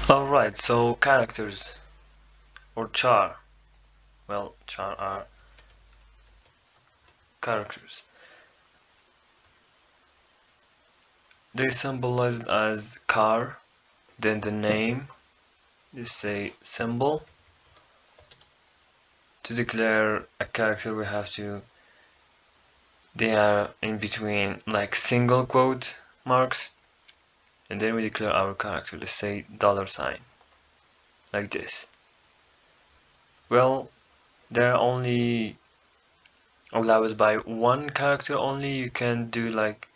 Alright, so characters or char. Well, char are characters. They symbolize as car, then the name is say symbol. To declare a character we have to, they are in between like single quote marks, and then we declare our character. Let's say $sign, like this. Well, they're only allowed by one character only. You can do like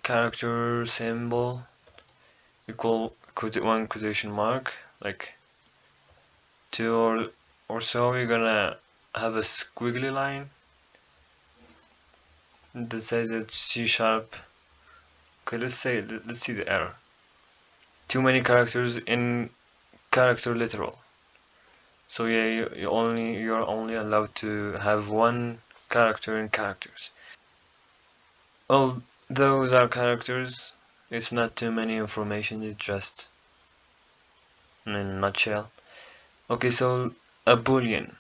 character symbol equal one quotation mark, like two or so. You're gonna have a squiggly line that says that C#. Okay, let's see the error. Too many characters in character literal. So yeah, you're only allowed to have one character in characters. Well, those are characters. It's not too many information. It's just in a nutshell. Okay, so a boolean.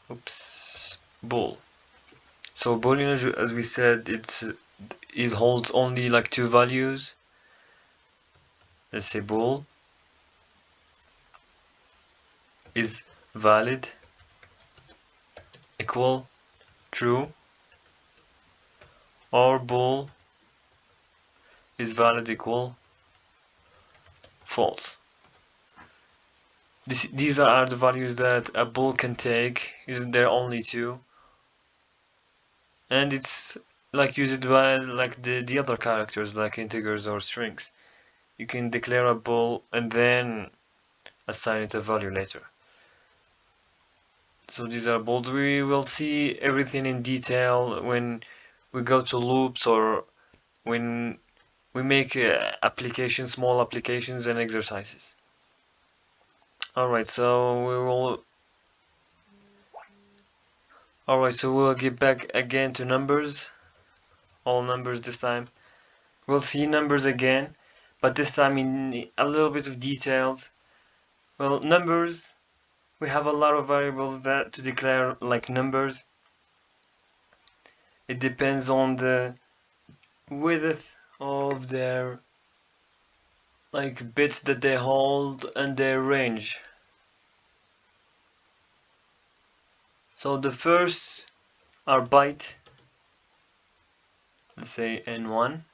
Oops, bool. So boolean, as we said, it holds only like two values. Let's say bool is valid equal true, or bool is valid equal false. These are the values that a bool can take. There are only two, and it's like used by like the other characters like integers or strings. You can declare a bool and then assign it a value later. So these are bools. We will see everything in detail when we go to loops or when we make applications, small applications and exercises. Alright, so we'll get back again to numbers. All numbers this time. We'll see numbers again, but this time in a little bit of details. Well, numbers, we have a lot of variables that to declare like numbers. It depends on the width of their like bits that they hold and their range. So the first are byte. Let's say N1.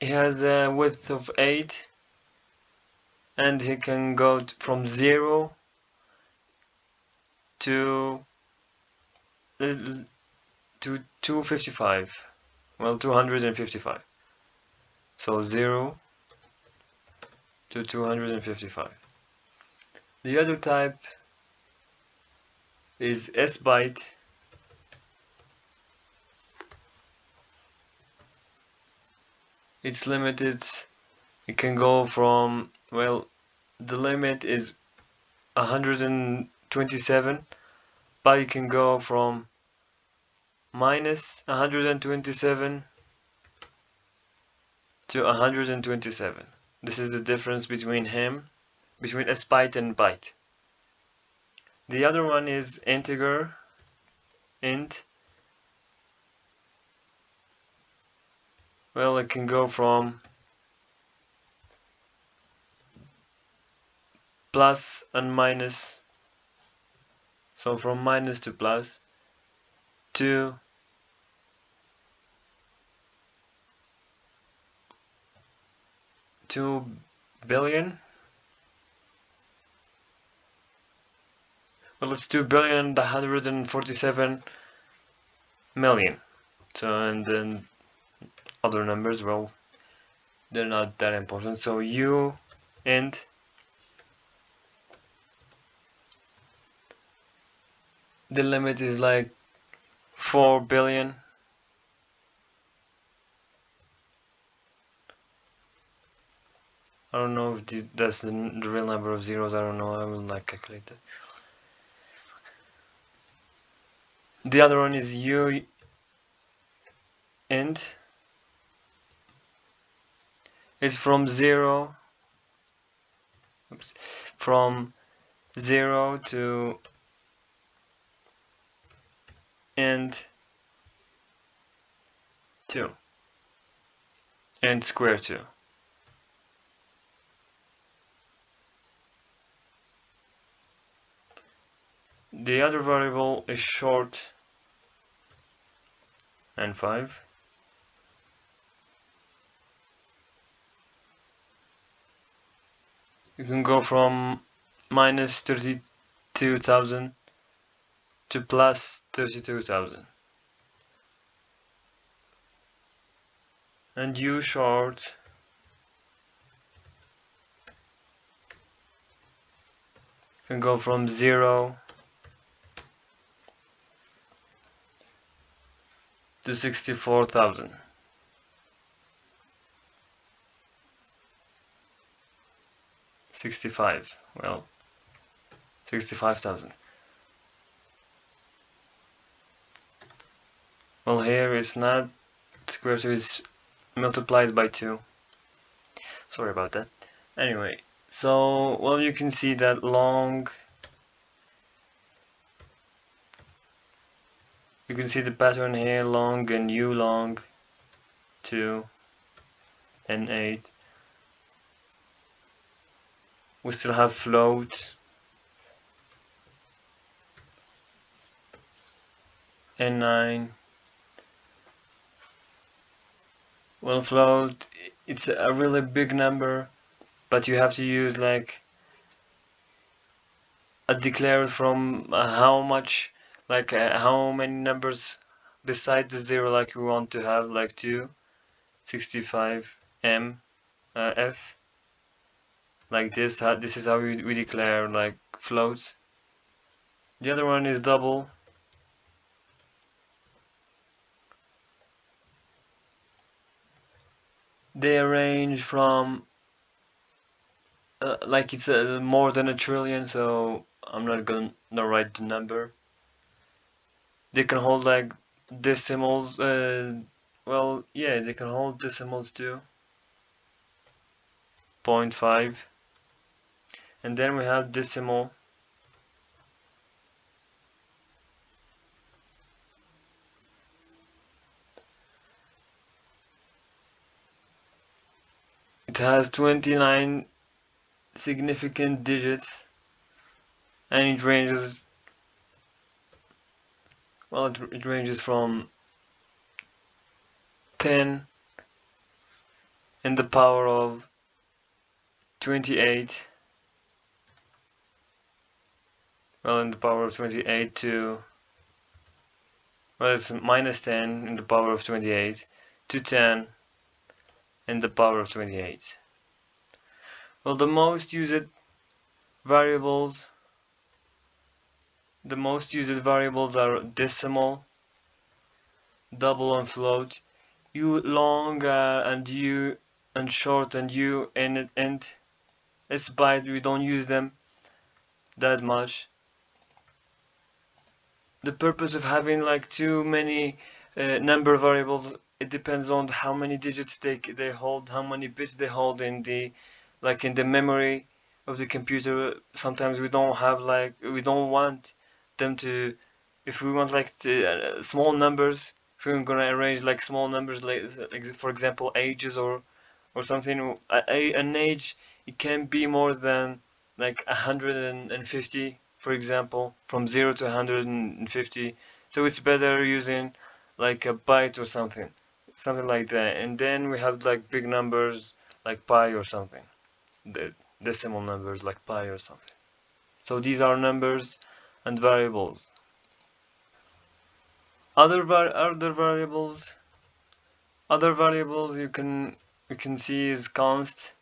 It has a width of 8 and he can go from 0 to 255. Well, 255. So 0 to 255. The other type is S byte. It's limited. It can go from, well, the limit is 127, but you can go from minus 127 to 127. This is the difference between S byte and byte. The other one is integer, int. Well, it can go from plus and minus, so from minus to plus, to 2 billion. Well, it's 2,147,000,000. So, and then other numbers, well, they're not that important. So u int the limit is like 4 billion. I don't know if that's the real number of zeros. I don't know. I will not calculate that. The other one is u int It's from 0 to end 2 and square 2. The other variable is short and 5. You can go from minus 32,000 to plus 32,000. And U short can go from 0 to 64,000. 65, well, 65,000. Well, here it's not square 2, is multiplied by 2. Sorry about that. Anyway, so, well, you can see that long, you can see the pattern here, long and U long, 2 and 8. We still have float and 9. Well, float, it's a really big number, but you have to use like a declare from how much, like how many numbers besides the 0 like we want to have, like 2, 65, M, F. Like this, this is how we declare like floats. The other one is double. They range from like it's more than a trillion, so I'm not gonna write the number. They can hold like decimals. Well, yeah, they can hold decimals too. 0.5, and then we have decimal. It has 29 significant digits, and it ranges, well, it ranges from 10 in the power of 28, well, in the power of 28 to, well, it's minus 10 in the power of 28 to 10 in the power of 28. Well, the most used variables are decimal, double and float, U long and U and short and U and it's byte. We don't use them that much. The purpose of having like too many number variables, it depends on how many digits they hold, how many bits they hold in the memory of the computer. Sometimes we don't want them to, if we want like small numbers, if we're gonna arrange like small numbers, like for example ages or something, an age, it can be more than like 150, for example, from 0 to 150. So it's better using like a byte or something like that. And then we have like big numbers like pi or something, the decimal numbers like pi or something. So these are numbers and variables. Other variables you can see is constant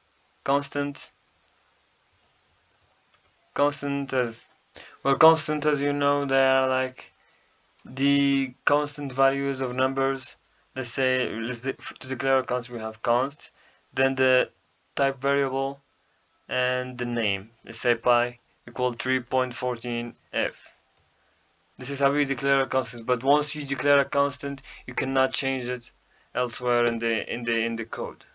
as well. Constant, as you know, they are like the constant values of numbers. Let's say to declare a constant we have const, then the type variable and the name. Let's say pi equal 3.14 f. This is how you declare a constant, but once you declare a constant, you cannot change it elsewhere in the code.